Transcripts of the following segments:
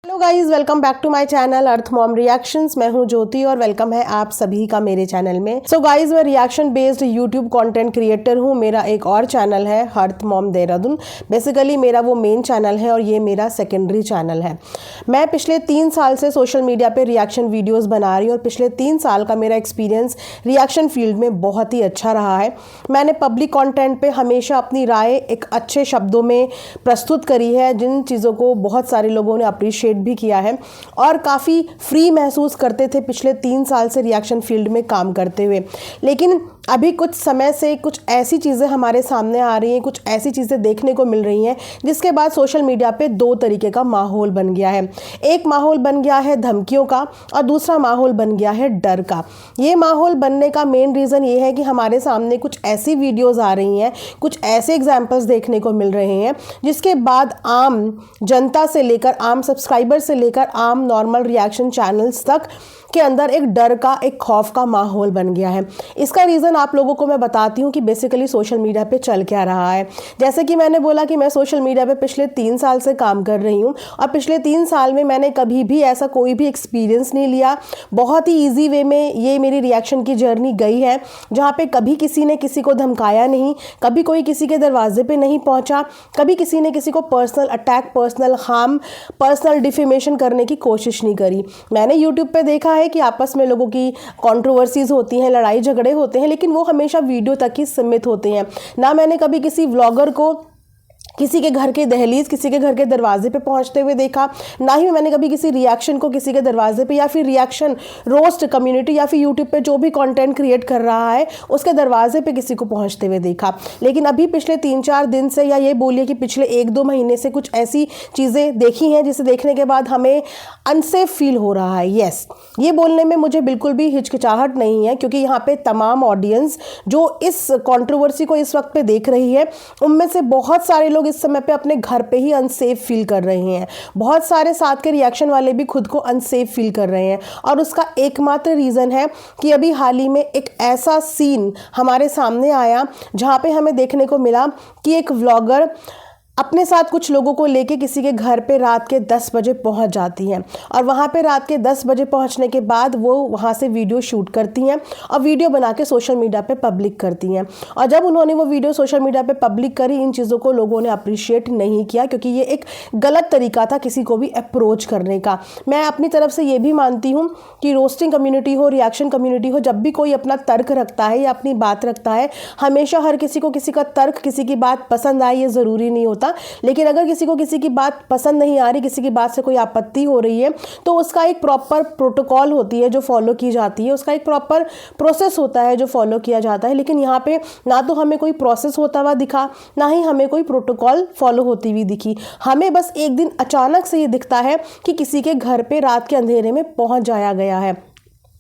Hello guys, welcome back to my channel Earth Mom Reactions. मैं हूं ज्योति और welcome है आप सभी का मेरे चैनल में। सो गाइस, मैं reaction based YouTube content creator हूं। मेरा एक और चैनल है अर्थ मॉम देहरादून। बेसिकली मेरा वो मेन चैनल है और ये मेरा सेकेंडरी चैनल है। मैं पिछले 3 साल से सोशल मीडिया पे रिएक्शन वीडियोज़ बना रही हूँ और पिछले 3 साल का मेरा एक्सपीरियंस रिएक्शन फील्ड में बहुत ही अच्छा रहा है। मैंने पब्लिक कॉन्टेंट पर हमेशा अपनी राय एक अच्छे शब्दों में प्रस्तुत करी है, जिन चीज़ों को बहुत सारे लोगों ने अप्रिशिएट भी किया है और काफ़ी फ्री महसूस करते थे पिछले 3 साल से रिएक्शन फील्ड में काम करते हुए। लेकिन अभी कुछ समय से कुछ ऐसी चीज़ें हमारे सामने आ रही हैं, कुछ ऐसी चीज़ें देखने को मिल रही हैं जिसके बाद सोशल मीडिया पे 2 तरीके का माहौल बन गया है। एक माहौल बन गया है धमकियों का और दूसरा माहौल बन गया है डर का। ये माहौल बनने का मेन रीज़न ये है कि हमारे सामने कुछ ऐसी वीडियोज़ आ रही हैं, कुछ ऐसे एग्जाम्पल्स देखने को मिल रहे हैं जिसके बाद आम जनता से लेकर आम सब्सक्राइबर से लेकर आम नॉर्मल रिएक्शन चैनल्स तक के अंदर एक डर का, एक खौफ का माहौल बन गया है। इसका रीज़न आप लोगों को मैं बताती हूँ कि बेसिकली सोशल मीडिया पे चल क्या रहा है। जैसे कि मैंने बोला कि मैं सोशल मीडिया पे पिछले 3 साल से काम कर रही हूँ और पिछले 3 साल में मैंने कभी भी ऐसा कोई भी एक्सपीरियंस नहीं लिया। बहुत ही ईजी वे में ये मेरी रिएक्शन की जर्नी गई है, जहाँ पे कभी किसी ने किसी को धमकाया नहीं, कभी कोई किसी के दरवाजे पे नहीं पहुँचा, कभी किसी ने किसी को personal attack, personal harm, personal defamation करने की कोशिश नहीं करी। मैंने यूट्यूब पे देखा है कि आपस में लोगों की कंट्रोवर्सीज होती हैं, लड़ाई झगड़े होते हैं, लेकिन वो हमेशा वीडियो तक ही सीमित होते हैं। ना मैंने कभी किसी व्लॉगर को किसी के घर के दहलीज, किसी के घर के दरवाजे पे पहुंचते हुए देखा, ना ही मैंने कभी किसी रिएक्शन को किसी के दरवाजे पे या फिर रिएक्शन रोस्ट कम्युनिटी या फिर यूट्यूब पे जो भी कंटेंट क्रिएट कर रहा है उसके दरवाजे पे किसी को पहुंचते हुए देखा। लेकिन अभी पिछले 3-4 दिन से, या ये बोलिए कि पिछले 1-2 महीने से कुछ ऐसी चीज़ें देखी हैं जिसे देखने के बाद हमें अनसेफ फील हो रहा है। येस, ये बोलने में मुझे बिल्कुल भी हिचकिचाहट नहीं है, क्योंकि यहाँ पे तमाम ऑडियंस जो इस कॉन्ट्रोवर्सी को इस वक्त पे देख रही है, उनमें से बहुत सारे लोग इस समय पे अपने घर पे ही अनसेफ फील कर रहे हैं। बहुत सारे साथ के रिएक्शन वाले भी खुद को अनसेफ फील कर रहे हैं और उसका एकमात्र रीज़न है कि अभी हाल ही में एक ऐसा सीन हमारे सामने आया जहाँ पे हमें देखने को मिला कि एक व्लॉगर अपने साथ कुछ लोगों को लेके किसी के घर पे रात के 10 बजे पहुंच जाती हैं और वहां पे रात के 10 बजे पहुंचने के बाद वो वहां से वीडियो शूट करती हैं और वीडियो बना के सोशल मीडिया पे पब्लिक करती हैं। और जब उन्होंने वो वीडियो सोशल मीडिया पे पब्लिक करी, इन चीज़ों को लोगों ने अप्रिशिएट नहीं किया, क्योंकि ये एक गलत तरीका था किसी को भी अप्रोच करने का। मैं अपनी तरफ से ये भी मानती हूँ कि रोस्टिंग कम्युनिटी हो, रिएक्शन कम्युनिटी हो, जब भी कोई अपना तर्क रखता है या अपनी बात रखता है, हमेशा हर किसी को किसी का तर्क, किसी की बात पसंद आए ये ज़रूरी नहीं होता। लेकिन अगर किसी को किसी की बात पसंद नहीं आ रही, किसी की बात से कोई आपत्ति हो रही है, तो उसका एक प्रॉपर प्रोटोकॉल होती है जो फॉलो की जाती है, उसका एक प्रॉपर प्रोसेस होता है जो फॉलो किया जाता है। लेकिन यहाँ पे ना तो हमें कोई प्रोसेस होता हुआ दिखा, ना ही हमें कोई प्रोटोकॉल फॉलो होती हुई दिखी। हमें बस एक दिन अचानक से ये दिखता है कि किसी के घर पे रात के अंधेरे में पहुंच जाया गया है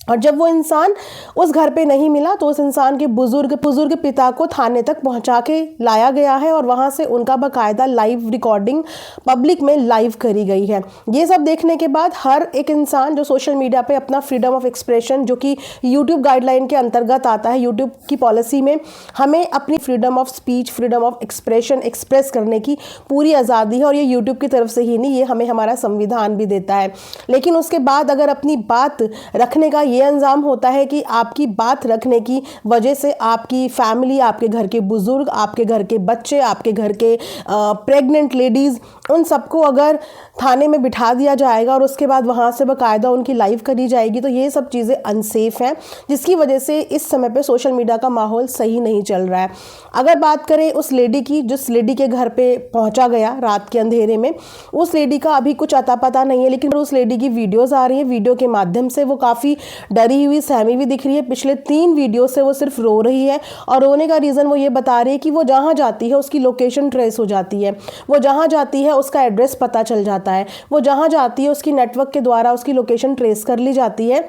और जब वो इंसान उस घर पे नहीं मिला तो उस इंसान के बुजुर्ग पिता को थाने तक पहुंचा के लाया गया है और वहां से उनका बाकायदा लाइव रिकॉर्डिंग पब्लिक में लाइव करी गई है। ये सब देखने के बाद हर एक इंसान जो सोशल मीडिया पे अपना फ्रीडम ऑफ एक्सप्रेशन, जो कि यूट्यूब गाइडलाइन के अंतर्गत आता है, यूट्यूब की पॉलिसी में हमें अपनी freedom of speech, freedom of expression express करने की पूरी आज़ादी है और ये यूट्यूब की तरफ से ही नहीं, ये हमें हमारा संविधान भी देता है। लेकिन उसके बाद अगर अपनी बात रखने का ये अंजाम होता है कि आपकी बात रखने की वजह से आपकी फैमिली, आपके घर के बुजुर्ग, आपके घर के बच्चे, आपके घर के प्रेग्नेंट लेडीज़, उन सबको अगर थाने में बिठा दिया जाएगा और उसके बाद वहाँ से बाकायदा उनकी लाइव करी जाएगी, तो ये सब चीज़ें अनसेफ हैं, जिसकी वजह से इस समय पे सोशल मीडिया का माहौल सही नहीं चल रहा है। अगर बात करें उस लेडी की, जिस लेडी के घर पे पहुँचा गया रात के अंधेरे में, उस लेडी का अभी कुछ अता पता नहीं है, लेकिन उस लेडी की वीडियोज़ आ रही है। वीडियो के माध्यम से वो काफ़ी डरी हुई, सहमी हुई दिख रही है। पिछले 3 वीडियो से वो सिर्फ रो रही है और रोने का रीज़न वो ये बता रही है कि वो जहाँ जाती है उसकी लोकेशन ट्रेस हो जाती है, वो जहाँ जाती है उसका एड्रेस पता चल जाता है, वो जहाँ जाती है उसकी नेटवर्क के द्वारा उसकी लोकेशन ट्रेस कर ली जाती है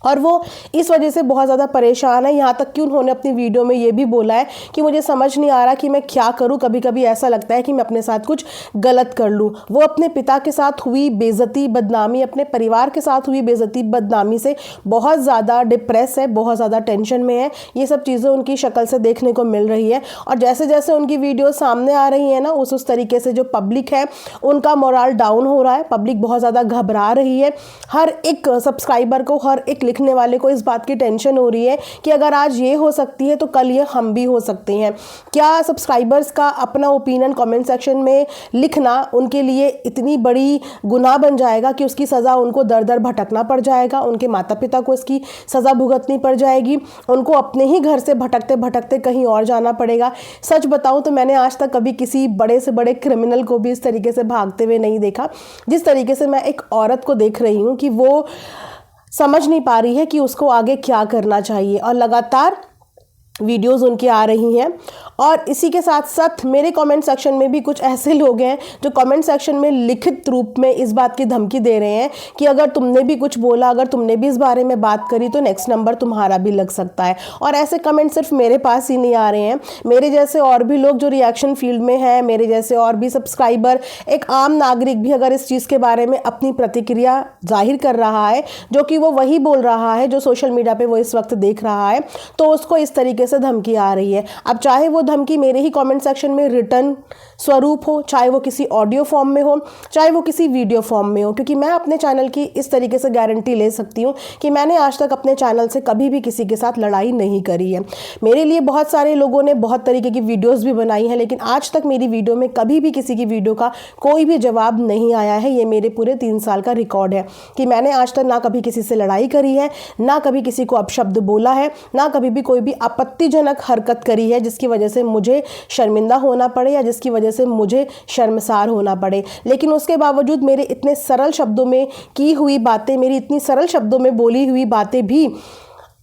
और वो इस वजह से बहुत ज़्यादा परेशान है। यहाँ तक कि उन्होंने अपनी वीडियो में ये भी बोला है कि मुझे समझ नहीं आ रहा कि मैं क्या करूँ, कभी कभी ऐसा लगता है कि मैं अपने साथ कुछ गलत कर लूँ। वो अपने पिता के साथ हुई बेइज्जती बदनामी, अपने परिवार के साथ हुई बेइज्जती बदनामी से बहुत ज़्यादा डिप्रेस है, बहुत ज़्यादा टेंशन में है। ये सब चीज़ें उनकी शक्ल से देखने को मिल रही है। और जैसे जैसे उनकी वीडियो सामने आ रही है ना, उस तरीके से जो पब्लिक है उनका मोरल डाउन हो रहा है। पब्लिक बहुत ज़्यादा घबरा रही है। हर एक सब्सक्राइबर को, हर एक लिखने वाले को इस बात की टेंशन हो रही है कि अगर आज ये हो सकती है तो कल ये हम भी हो सकते हैं। क्या सब्सक्राइबर्स का अपना ओपिनियन कमेंट सेक्शन में लिखना उनके लिए इतनी बड़ी गुनाह बन जाएगा कि उसकी सज़ा उनको दर दर भटकना पड़ जाएगा, उनके माता पिता को इसकी सज़ा भुगतनी पड़ जाएगी, उनको अपने ही घर से भटकते भटकते कहीं और जाना पड़ेगा। सच बताऊं तो मैंने आज तक कभी किसी बड़े से बड़े क्रिमिनल को भी इस तरीके से भागते हुए नहीं देखा, जिस तरीके से मैं एक औरत को देख रही हूँ कि वो समझ नहीं पा रही है कि उसको आगे क्या करना चाहिए। और लगातार वीडियोस उनकी आ रही हैं। और इसी के साथ साथ मेरे कमेंट सेक्शन में भी कुछ ऐसे लोग हैं जो कमेंट सेक्शन में लिखित रूप में इस बात की धमकी दे रहे हैं कि अगर तुमने भी कुछ बोला, अगर तुमने भी इस बारे में बात करी तो नेक्स्ट नंबर तुम्हारा भी लग सकता है। और ऐसे कमेंट सिर्फ मेरे पास ही नहीं आ रहे हैं, मेरे जैसे और भी लोग जो रिएक्शन फील्ड में हैं, मेरे जैसे और भी सब्सक्राइबर, एक आम नागरिक भी अगर इस चीज़ के बारे में अपनी प्रतिक्रिया जाहिर कर रहा है, जो कि वो वही बोल रहा है जो सोशल मीडिया पर वो इस वक्त देख रहा है, तो उसको इस तरीके से धमकी आ रही है। अब चाहे वो धमकी मेरे ही कमेंट सेक्शन में रिटर्न स्वरूप हो, चाहे वो किसी ऑडियो फॉर्म में हो, चाहे वो किसी वीडियो फॉर्म में हो, क्योंकि मैं अपने चैनल की इस तरीके से गारंटी ले सकती हूँ कि मैंने आज तक अपने चैनल से कभी भी किसी के साथ लड़ाई नहीं करी है। मेरे लिए बहुत सारे लोगों ने बहुत तरीके की वीडियोस भी बनाई हैं, लेकिन आज तक मेरी वीडियो में कभी भी किसी की वीडियो का कोई भी जवाब नहीं आया है। ये मेरे पूरे 3 साल का रिकॉर्ड है कि मैंने आज तक ना कभी किसी से लड़ाई करी है, ना कभी किसी को अपशब्द बोला है, ना कभी भी कोई भी आपत्तिजनक हरकत करी है जिसकी वजह से मुझे शर्मिंदा होना पड़े या जिसकी वजह से मुझे शर्मसार होना पड़े। लेकिन उसके बावजूद मेरे इतने सरल शब्दों में की हुई बातें, मेरी इतनी सरल शब्दों में बोली हुई बातें भी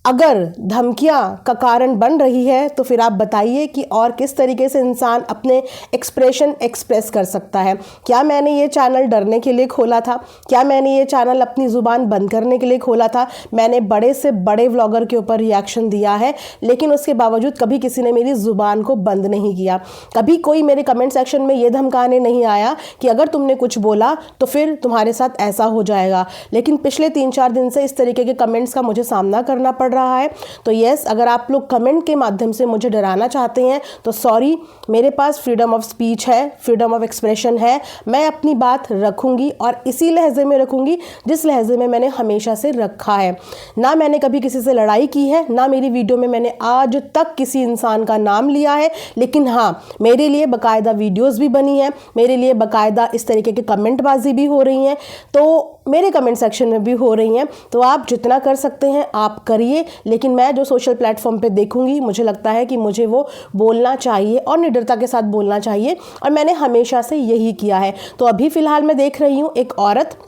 अगर धमकियां का कारण बन रही है, तो फिर आप बताइए कि और किस तरीके से इंसान अपने एक्सप्रेशन एक्सप्रेस कर सकता है। क्या मैंने ये चैनल डरने के लिए खोला था? क्या मैंने ये चैनल अपनी ज़ुबान बंद करने के लिए खोला था? मैंने बड़े से बड़े व्लॉगर के ऊपर रिएक्शन दिया है, लेकिन उसके बावजूद कभी किसी ने मेरी ज़ुबान को बंद नहीं किया। कभी कोई मेरे कमेंट सेक्शन में ये धमकाने नहीं आया कि अगर तुमने कुछ बोला तो फिर तुम्हारे साथ ऐसा हो जाएगा। लेकिन पिछले 3-4 दिन से इस तरीके के कमेंट्स का मुझे सामना करना पड़ रहा है। तो यस, अगर आप लोग कमेंट के माध्यम से मुझे डराना चाहते हैं तो सॉरी, मेरे पास फ्रीडम ऑफ स्पीच है, फ्रीडम ऑफ एक्सप्रेशन है। मैं अपनी बात रखूंगी और इसी लहजे में रखूंगी जिस लहजे में मैंने हमेशा से रखा है। ना मैंने कभी किसी से लड़ाई की है, ना मेरी वीडियो में मैंने आज तक किसी इंसान का नाम लिया है। लेकिन हाँ, मेरे लिए बाकायदा वीडियोस भी बनी है, मेरे लिए बाकायदा इस तरीके की कमेंटबाजी भी हो रही हैं, तो मेरे कमेंट सेक्शन में भी हो रही हैं। तो आप जितना कर सकते हैं आप करिए, लेकिन मैं जो सोशल प्लेटफॉर्म पे देखूंगी, मुझे लगता है कि मुझे वो बोलना चाहिए और निडरता के साथ बोलना चाहिए, और मैंने हमेशा से यही किया है। तो अभी फ़िलहाल मैं देख रही हूँ एक औरत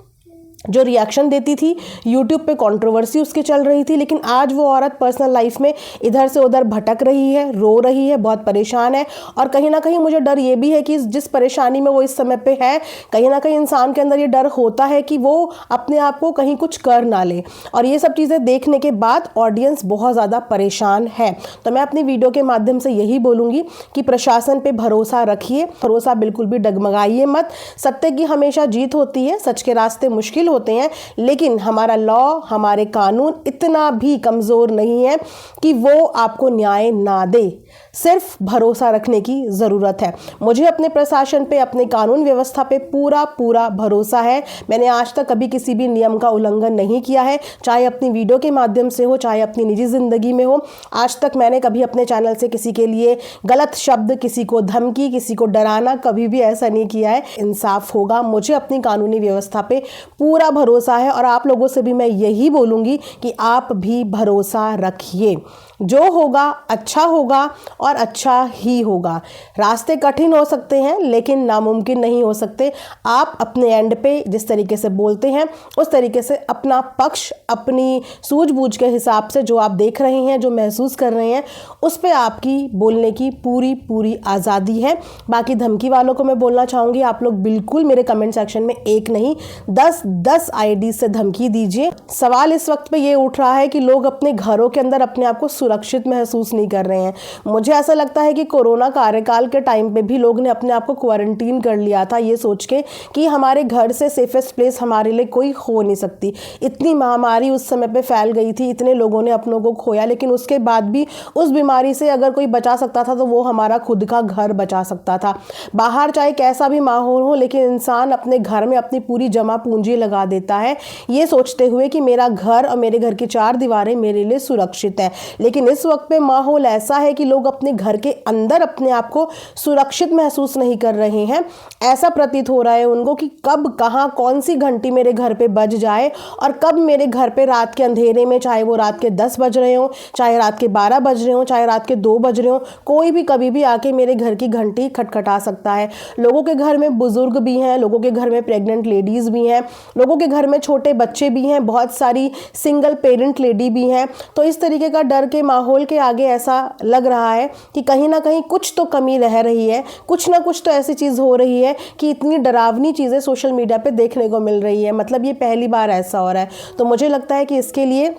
जो रिएक्शन देती थी, यूट्यूब पे कंट्रोवर्सी उसकी चल रही थी, लेकिन आज वो औरत पर्सनल लाइफ में इधर से उधर भटक रही है, रो रही है, बहुत परेशान है। और कहीं ना कहीं मुझे डर ये भी है कि जिस परेशानी में वो इस समय पे है, कहीं ना कहीं इंसान के अंदर ये डर होता है कि वो अपने आप को कहीं कुछ कर ना ले। और ये सब चीज़ें देखने के बाद ऑडियंस बहुत ज़्यादा परेशान है। तो मैं अपनी वीडियो के माध्यम से यही बोलूँगी कि प्रशासन पर भरोसा रखिए, भरोसा बिल्कुल भी डगमगाइए मत। सत्य की हमेशा जीत होती है, सच के रास्ते मुश्किल होते हैं, लेकिन हमारा लॉ, हमारे कानून इतना भी कमज़ोर नहीं है कि वो आपको न्याय ना दे। सिर्फ भरोसा रखने की ज़रूरत है। मुझे अपने प्रशासन पे, अपने कानून व्यवस्था पे पूरा पूरा भरोसा है। मैंने आज तक कभी किसी भी नियम का उल्लंघन नहीं किया है, चाहे अपनी वीडियो के माध्यम से हो, चाहे अपनी निजी ज़िंदगी में हो। आज तक मैंने कभी अपने चैनल से किसी के लिए गलत शब्द, किसी को धमकी, किसी को डराना, कभी भी ऐसा नहीं किया है। इंसाफ होगा। मुझे अपनी कानूनी व्यवस्था पे पूरा भरोसा है, और आप लोगों से भी मैं यही बोलूँगी कि आप भी भरोसा रखिए। जो होगा अच्छा होगा और अच्छा ही होगा। रास्ते कठिन हो सकते हैं लेकिन नामुमकिन नहीं हो सकते। आप अपने एंड पे जिस तरीके से बोलते हैं उस तरीके से अपना पक्ष अपनी सूझबूझ के हिसाब से जो आप देख रहे हैं, जो महसूस कर रहे हैं, उस पे आपकी बोलने की पूरी आज़ादी है। बाकी धमकी वालों को मैं बोलना चाहूँगी, आप लोग बिल्कुल मेरे कमेंट सेक्शन में एक नहीं 10 आईडी से धमकी दीजिए। सवाल इस वक्त पे ये उठ रहा है कि लोग अपने घरों के अंदर अपने आप को सुरक्षित महसूस नहीं कर रहे हैं। मुझे ऐसा लगता है कि कोरोना कार्यकाल के टाइम पे भी लोग ने अपने आप को क्वारंटीन कर लिया था ये सोच के कि हमारे घर से सेफेस्ट प्लेस हमारे लिए कोई हो नहीं सकती। इतनी महामारी उस समय पे फैल गई थी, इतने लोगों ने अपनों को खोया, लेकिन उसके बाद भी उस बीमारी से अगर कोई बचा सकता था तो वो हमारा खुद का घर बचा सकता था। बाहर चाहे कैसा भी माहौल हो, लेकिन इंसान अपने घर में अपनी पूरी जमा पूंजी लगा देता है ये सोचते हुए कि मेरा घर और मेरे घर की 4 दीवारें मेरे लिए सुरक्षित है। लेकिन इस वक्त पे माहौल ऐसा है कि लोग अपने घर के अंदर अपने आप को सुरक्षित महसूस नहीं कर रहे हैं। ऐसा प्रतीत हो रहा है उनको कि कब कहाँ कौन सी घंटी मेरे घर पे बज जाए और कब मेरे घर पे रात के अंधेरे में, चाहे वो रात के 10 बज रहे हो, चाहे रात के 12 बज रहे हो, चाहे रात के 2 बज रहे हो, कोई भी कभी भी आके मेरे घर की घंटी खटखटा सकता है। लोगों के घर में बुजुर्ग भी हैं, लोगों के घर में प्रेग्नेंट लेडीज़ भी हैं, लोगों के घर में छोटे बच्चे भी हैं, बहुत सारी सिंगल पेरेंट लेडी भी हैं। तो इस तरीके का डर के माहौल के आगे ऐसा लग रहा है कि कहीं ना कहीं कुछ तो कमी रह रही है, कुछ ना कुछ तो ऐसी चीज़ हो रही है कि इतनी डरावनी चीज़ें सोशल मीडिया पे देखने को मिल रही है। मतलब ये पहली बार ऐसा हो रहा है। तो मुझे लगता है कि इसके लिए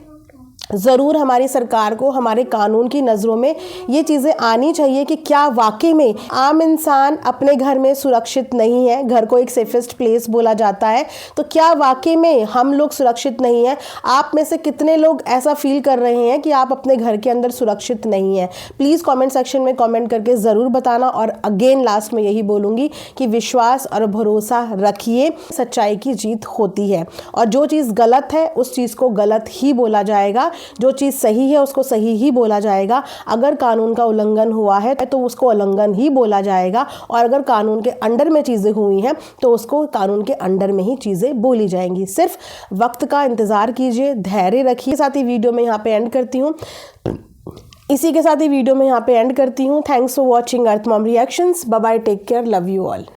ज़रूर हमारी सरकार को हमारे कानून की नज़रों में ये चीज़ें आनी चाहिए कि क्या वाकई में आम इंसान अपने घर में सुरक्षित नहीं है। घर को एक सेफेस्ट प्लेस बोला जाता है, तो क्या वाकई में हम लोग सुरक्षित नहीं हैं? आप में से कितने लोग ऐसा फील कर रहे हैं कि आप अपने घर के अंदर सुरक्षित नहीं हैं? प्लीज़ कमेंट सेक्शन में कमेंट करके ज़रूर बताना। और अगेन लास्ट में यही बोलूँगी कि विश्वास और भरोसा रखिए, सच्चाई की जीत होती है। और जो चीज़ गलत है उस चीज़ को गलत ही बोला जाएगा, जो चीज़ सही है उसको सही ही बोला जाएगा। अगर कानून का उल्लंघन हुआ है तो उसको उल्लंघन ही बोला जाएगा, और अगर कानून के अंडर में चीज़ें हुई हैं तो उसको कानून के अंडर में ही चीज़ें बोली जाएंगी। सिर्फ वक्त का इंतज़ार कीजिए, धैर्य रखिए। साथ ही वीडियो में यहाँ पे एंड करती हूँ। इसी के साथ ही वीडियो में यहाँ पे एंड करती हूँ। Thanks for watching Earth Mom Reactions. Bye bye, take care, love you all.